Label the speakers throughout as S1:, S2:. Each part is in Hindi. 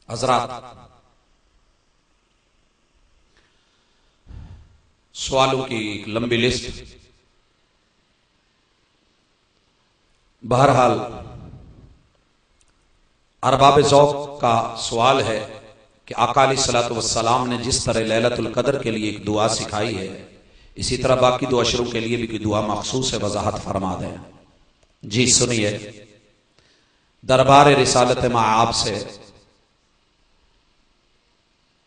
S1: हजरात, सवालों की एक लंबी लिस्ट। बहरहाल अरबाब ज़ौक़ का सवाल है कि आका अलैहिस्सलातु वस्सलाम ने जिस तरह लैलतुल क़द्र के लिए एक दुआ सिखाई है, इसी तरह बाकी दो अशरों के लिए भी कोई दुआ मखसूस है, वजाहत फरमा दें। जी सुनिए, दरबार रिसालत माआब से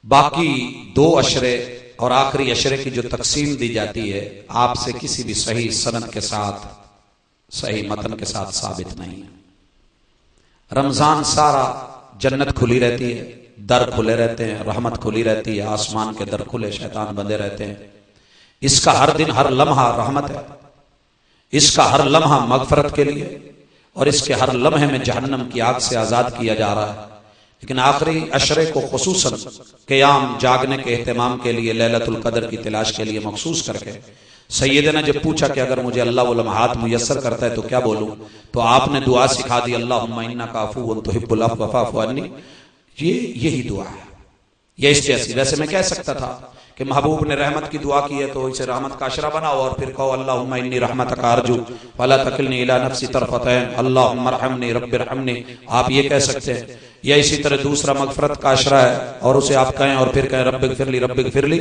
S1: बाकी दो अशरे और आखिरी अशरे की जो तकसीम दी जाती है, आपसे किसी भी सही सनद के साथ, सही मतन के साथ साबित नहीं है। रमजान सारा जन्नत खुली रहती है, दर खुले रहते हैं, रहमत खुली रहती है, आसमान के दर खुले, शैतान बंधे रहते हैं। इसका हर दिन हर लम्हा रहमत है, इसका हर लम्हा मगफरत के लिए, और इसके हर लम्हे में जहन्नम की आग से आजाद किया जा रहा है। लेकिन आखिरी अशरे को खुसूसन क़याम जागने के एहतमाम के लिए, लैलतुल क़द्र की तलाश के लिए मखसूस करके सैयदना जब पूछा कि अगर मुझे अल्लाह वो लम्हात मुयस्सर करता है तो क्या बोलूं, तो आपने दुआ सिखा दी, अल्लाहुम्मा इन्नका अफ़ुव्वुन तुहिब्बुल अफ़्व फ़अफ़ु अन्नी। यही दुआ है, ये इस जैसी। वैसे मैं कह सकता था कि महबूब ने रहमत की दुआ की है तो इसे रहमत का अशरा बनाओ और फिर कहो अल्लाहुम्मा इन्नी रहमतका अर्जू फला तकिलनी इला नफ्सी तरफ़तैन अल्लाहुम्मा रहमनी रब्बिरहमनी, आप ये कह सकते हैं। या इसी तरह दूसरा मगफरत का अशरा है और उसे आप कहें और फिर कहें रब्बिगफिरली,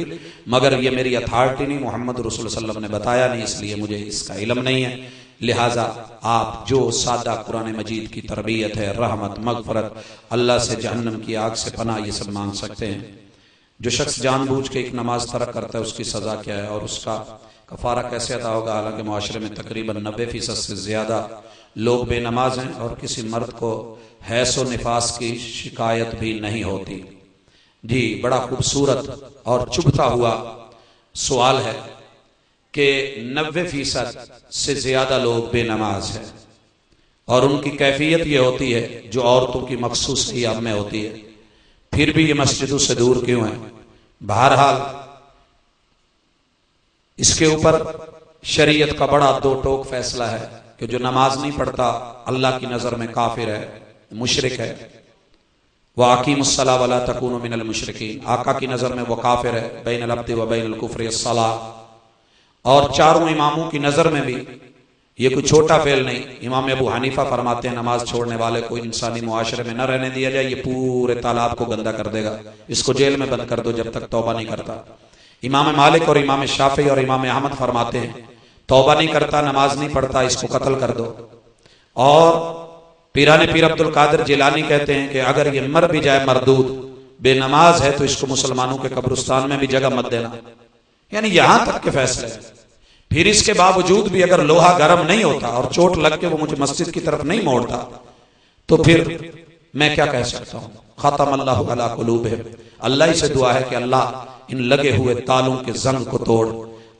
S1: मगर ये मेरी अथॉरिटी नहीं, मोहम्मद रसूल सल्लल्लाहु अलैहि वसल्लम ने बताया नहीं, इसलिए मुझे इसका इल्म नहीं है। लिहाजा आप जो सादा कुरान मजीद की तरबियत है, रहमत, मगफरत, अल्लाह से जहन्नम की आग से पनाह, ये सब मांग सकते हैं। जो शख्स जानबूझ के एक नमाज तर्क करता है उसकी सजा क्या है और उसका कफारा कैसे अदा होगा। हालांकि मुआशरे में तकरीबन 90% से ज्यादा लोग बेनमाज हैं और किसी मर्द को हैस व निफास की शिकायत भी नहीं होती। जी, बड़ा खूबसूरत और चुभता हुआ सवाल है कि 90% से ज्यादा लोग बेनमाज हैं और उनकी कैफियत ये होती है जो औरतों की मखसूस अय्याम में होती है, फिर भी ये मस्जिदों से दूर क्यों है। बहरहाल इसके ऊपर शरीयत का बड़ा दो टोक फैसला है कि जो नमाज नहीं पढ़ता अल्लाह की नजर में काफिर है, मुशरिक है। वह अकीमुस्सला वला तकूनु मिनल मुशरिकीन, आका की नजर में वह काफिर है, बैनल अब्दि व बैनल कुफ्रि अस्सलाह। और चारों इमामों की नजर में भी ये कोई छोटा फेल नहीं। इमाम अबू हनीफा फरमाते हैं नमाज छोड़ने वाले को इंसानी मुआशरे में न रहने दिया जाए, ये पूरे तालाब को गंदा कर देगा, इसको जेल में बंद कर दो जब तक तौबा नहीं करता। इमाम मालिक और इमाम शाफी और इमाम अहमद फरमाते हैं तौबा नहीं करता, नमाज नहीं पढ़ता, इसको कत्ल कर दो। और पीराने पीर अब्दुल कादिर जिलानी कहते हैं कि अगर ये मर भी जाए मरदूद, बेनमाज है, तो इसको मुसलमानों के कब्रिस्तान में भी जगह मत देना। यानी यहां तक के फैसले। फिर इसके बावजूद भी अगर लोहा गर्म नहीं होता और चोट लग के वो मुझे मस्जिद की तरफ नहीं मोड़ता, तो फिर मैं क्या कह सकता हूं। खतमल्लाहु अला कुलूबिहिम, अल्लाह से दुआ है कि अल्लाह इन लगे हुए तालों के जंग को तोड़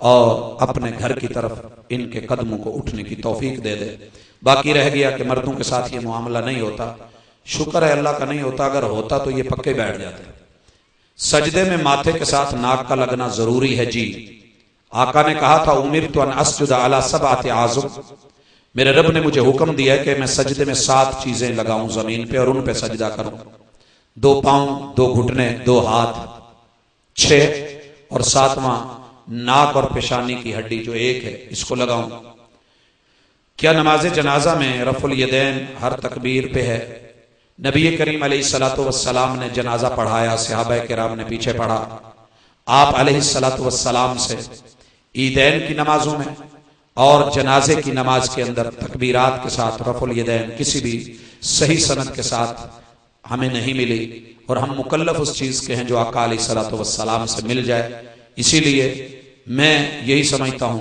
S1: और अपने घर की तरफ इनके कदमों को उठने की तौफीक दे दे। बाकी रह गया कि मर्दों के साथ ये मामला नहीं होता, शुक्र है अल्लाह का नहीं होता, अगर होता तो ये पक्के बैठ जाते। सजदे में माथे के साथ नाक का लगना जरूरी है। जी, आका ने कहा था उमिरतु अन अस्जुद अला सबअति आज़ुम, मेरे रब ने मुझे हुक्म दिया है कि मैं सजदे में 7 चीजें लगाऊं जमीन पे और उन पे सजदा करूं। 2 पांव, 2 घुटने, 2 हाथ, 6 और 7वां नाक और पेशानी की हड्डी जो 1 है, इसको लगाऊं। क्या नमाज जनाजा में रफुल यदैन हर तकबीर पे है? नबी करीम अलैहिस्सलातु वस्सलाम ने जनाजा पढ़ाया, सहाबा किराम ने पीछे पढ़ा। आप अलैहिस्सलातु वस्सलाम से ईदैन की नमाजों में और जनाजे की नमाज के अंदर तकबीरात के साथ रफुल यदैन किसी भी सही सनद के साथ हमें नहीं मिली, और हम मुकल्लफ उस चीज के हैं जो आका अलैहिस्सलातु वस्सलाम से मिल जाए। इसीलिए मैं यही समझता हूं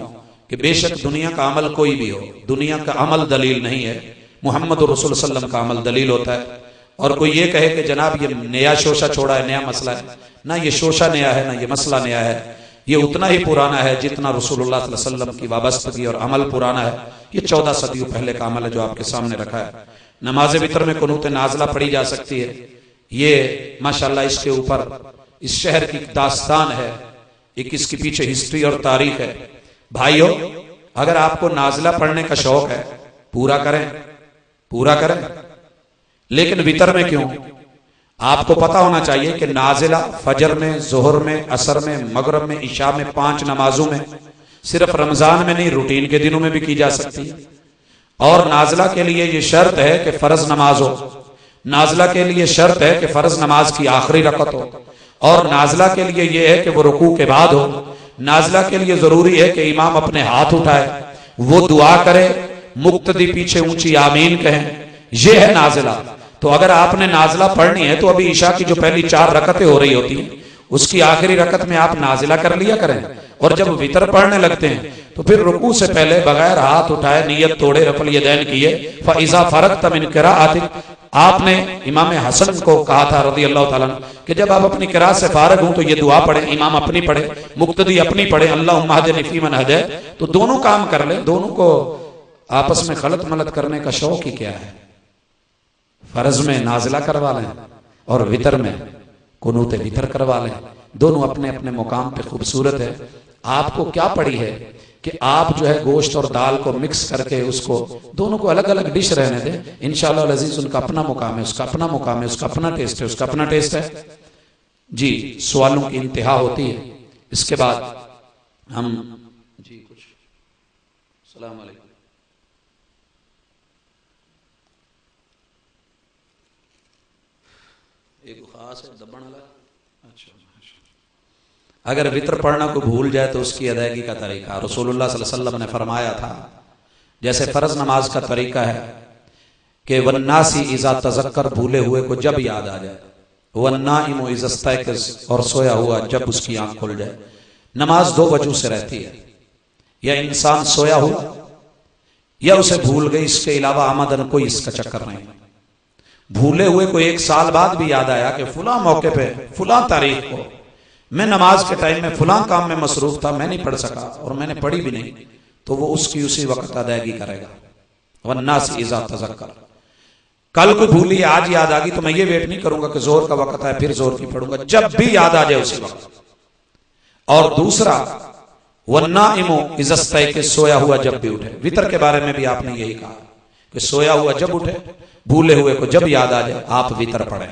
S1: कि बेशक दुनिया का अमल कोई भी हो, दुनिया का अमल दलील नहीं है, मुहम्मद रसूल सल्लल्लाहु अलैहि वसल्लम का अमल दलील होता है। और कोई ये कहे कि जनाब ये नया शोशा छोड़ा है, नया मसला है, ना ये शोशा नया है, ना ये मसला नया है, ये उतना ही पुराना है जितना रसूलुल्लाह सल्लल्लाहु अलैहि वसल्लम की वाबस्तगी और अमल पुराना है। ये 14 सदियों पहले का अमल है जो आपके सामने रखा है। नमाज वितर में कुनूत नाज़िला पढ़ी जा सकती है। ये माशाल्लाह इसके ऊपर इस शहर की दास्तान है, एक इसके पीछे हिस्ट्री और तारीख है। भाइयों, अगर आपको नाज़िला पढ़ने का शौक है, पूरा करें, पूरा करें, लेकिन वितर में क्यों? आपको पता होना चाहिए कि नाजिला फजर में, जोहर में, असर में, मगरिब में, इशा में, 5 नमाजों में, सिर्फ रमजान में नहीं रूटीन के दिनों में भी की जा सकती है। और नाजिला के लिए ये शर्त है कि फर्ज नमाज हो, नाजिला के लिए शर्त है कि फर्ज नमाज की आखिरी रकत हो, और नाजिला के लिए यह है कि वो रुकू के बाद हो। नाजिला के लिए जरूरी है कि इमाम अपने हाथ उठाए, वो दुआ करे, मुक्तदी पीछे ऊंची आमीन कहें, यह है नाजिला। तो अगर आपने नाजिला पढ़नी है तो अभी ईशा की जो पहली 4 रकतें हो रही होती हैं उसकी आखिरी रकत में आप नाजिला कर लिया करें, और जब वितर पढ़ने लगते हैं तो फिर रुकू से पहले बगैर हाथ उठाए नियत तोड़े रफल यदैन किए फइज़ा फरगत मिन क़िराअतिक। आपने इमाम हसन को कहा था रज़ी अल्लाह ताला कि जब आप अपनी क़िराअत से फारिग हों तो ये दुआ पढ़े, इमाम अपनी पढ़े, मुक्तदी अपनी पढ़े, अल्लाहुम्मा हदिनी फ़ीमन हदैत। तो दोनों काम कर ले, दोनों को आपस में खलत मलत करने का शौक ही क्या है। फर्ज में नाजिला करवा लें और वितर में कुनूत वितर करवा लें, दोनों अपने अपने मुकाम पे खूबसूरत है। आपको क्या पड़ी है कि आप जो है गोश्त और दाल को मिक्स करके उसको दोनों को अलग अलग डिश रहने दें। इंशाअल्लाह अज़ीज़ उनका अपना मुकाम है, उसका अपना मुकाम है, उसका अपना टेस्ट है, उसका अपना टेस्ट है। जी सवालों की इंतहा होती है, इसके बाद हम जी कुछ सलाम अलैकुम। एक खास है दबण वाला। अच्छा, अगर वित्र पढ़ना को भूल जाए तो उसकी अदायगी का तरीका रसूलुल्लाह सल्लल्लाहु अलैहि वसल्लम ने फरमाया था, जैसे फर्ज नमाज का तरीका है कि वन्नासी इज़ा तज़क्कर, भूले हुए को जब याद आ जाए, वन्नाइमु इज़ा इस्तयक़ज़, और सोया हुआ जब उसकी आंख खुल जाए। नमाज 2 वजह से रहती है, या इंसान सोया हुआ या उसे भूल गई, इसके अलावा आमदन कोई इसका चक्कर नहीं। भूले हुए को 1 साल बाद भी याद आया कि फुला मौके पे फुला तारीख को मैं नमाज के टाइम में फुला काम में मसरूफ था, मैं नहीं पढ़ सका और मैंने पढ़ी भी नहीं, तो वो उसकी उसी वक्त अदायगी करेगा। वन्नास इज़ा तज़क्कर, कल को भूली आज याद आ गई तो मैं ये वेट नहीं करूंगा कि जोर का वक्त है फिर जोर की पढ़ूंगा, जब भी याद आ जाए उसी वक्त। और दूसरा वन्नाइमु इज़ा इस्तयक़ज़, सोया हुआ जब भी उठे। वितर के बारे में भी आपने यही कहा कि सोया हुआ जब उठे, भूले हुए को जब याद आ जाए आप वितर पढ़ें।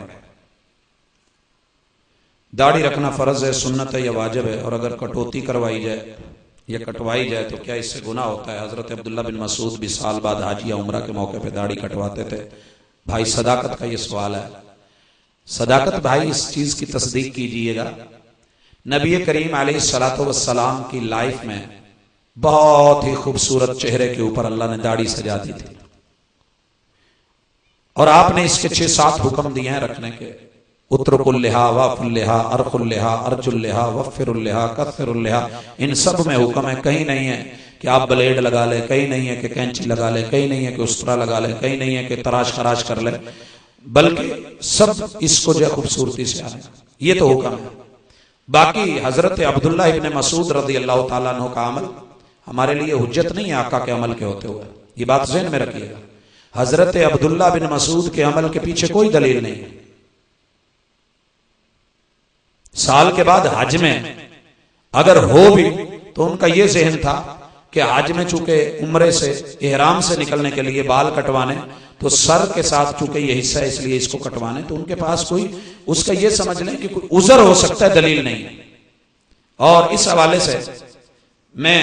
S1: दाढ़ी रखना फर्ज है, सुन्नत है या वाजिब है, और अगर कटौती करवाई जाए या कटवाई जाए तो क्या इससे गुनाह होता है। हजरत अब्दुल्ला बिन मसूद 20 साल बाद हाजी या उम्रा के मौके पे दाढ़ी कटवाते थे। भाई सदाकत का ये सवाल है, सदाकत भाई इस चीज की तस्दीक कीजिएगा, नबी करीम अलैहिस्सलातु वस्सलाम की लाइफ में बहुत ही खूबसूरत चेहरे के ऊपर अल्लाह ने दाढ़ी सजा दी थी, और आपने इसके 6-7 हुक्म दिए हैं रखने के। उत्रकुल्लिहा वाफुल्लिहा अरकुल्लिहा अर्जुल्लिहा वफिरुल्लिहा कफिरुल्लिहा, इन सब में हुक्म है। कहीं नहीं है कि आप ब्लेड लगा ले, कहीं नहीं है कि कैंची लगा ले, कहीं नहीं है कि उस्तरा लगा ले, कहीं नहीं है कि तराश खराश कर ले, बल्कि सब इसको जो खूबसूरती से आने, ये तो हुक्म है। बाकी हजरत अब्दुल्ला इब्न मसूद रज़ी अल्लाह ताला अन्हु का अमल हमारे लिए हुज्जत नहीं है आका के अमल के होते हुए, ये बात ज़हन में रखिएगा। हजरत अब्दुल्ला बिन मसूद के अमल के पीछे कोई दलील नहीं है। साल के बाद हज में अगर हो भी तो उनका यह जहन था कि हज में चूंकि उम्रे से इहराम से निकलने के लिए बाल कटवाने, तो सर के साथ चूंकि ये हिस्सा है इसलिए इसको कटवाने, तो उनके पास कोई उसका ये समझ लें कि कोई उज़र हो सकता है, दलील नहीं। और इस हवाले से मैं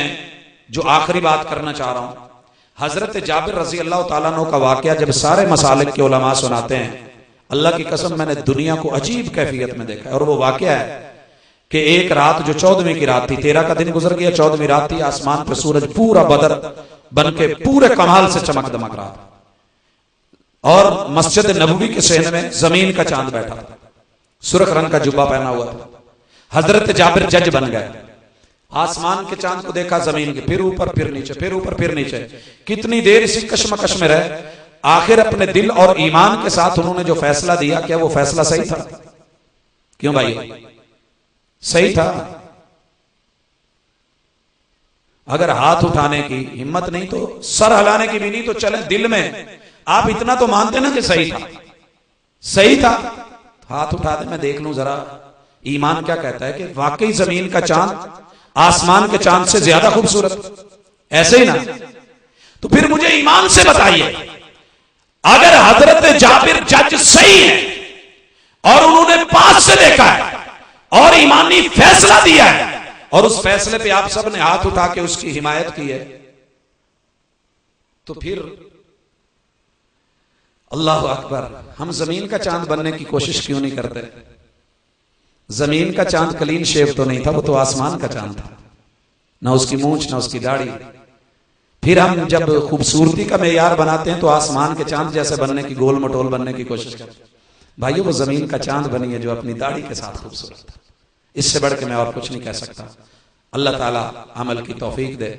S1: जो आखिरी बात करना चाह रहा हूं, हजरत जाबिर रजी अल्लाह ताला अन्हु का वाकया जब सारे मसालिक के उलमा सुनाते हैं, अल्लाह की कसम मैंने दुनिया को अजीब कैफियत में देखा है। और वो वाकया है कि एक रात जो 14वीं की रात थी, 13 का दिन गुजर गया, 14वीं रात थी, आसमान पर सूरज पूरा बदर बन के पूरे कमाल से चमक दमक रहा था, और मस्जिद नबवी के सहन में जमीन का चांद बैठा था, सुर्ख रंग का जुब्बा पहना हुआ था। हजरत जाबिर जज बन गए, आसमान के चांद को देखा, जमीन के, फिर ऊपर फिर नीचे, फिर ऊपर फिर नीचे, कितनी देर इसी कश्मकश में रहे। आखिर अपने दिल और ईमान के साथ उन्होंने जो फैसला दिया, क्या वो फैसला सही था? क्यों भाई, सही था। अगर हाथ उठाने की हिम्मत नहीं तो सर हिलाने की भी नहीं, तो चले दिल में आप इतना तो मानते ना कि सही था, सही था, हाथ उठा दे मैं देख लूं जरा। ईमान क्या कहता है कि वाकई जमीन का चांद आसमान के चांद से ज्यादा खूबसूरत, ऐसे ही ना? तो फिर मुझे ईमान से बताइए, अगर हजरत जाबिर जज सही है और उन्होंने पास से देखा है और ईमानी फैसला दिया है और उस फैसले पे आप सब ने हाथ उठा के उसकी हिमायत की है, तो फिर अल्लाह अकबर, हम जमीन का चांद बनने की कोशिश क्यों नहीं करते? जमीन का चांद क्लीन शेव तो नहीं था, वो तो आसमान का चांद था, ना उसकी मूंछ ना उसकी दाढ़ी। फिर हम जब खूबसूरती का मेयार बनाते हैं तो आसमान के चांद जैसे बनने की, गोल मटोल बनने की कोशिश करते हैं। भाइयों, वो जमीन का चांद बनी है जो अपनी दाढ़ी के साथ खूबसूरत है। इससे बढ़ के मैं और कुछ नहीं कह सकता। अल्लाह ताला अमल की तौफीक दे।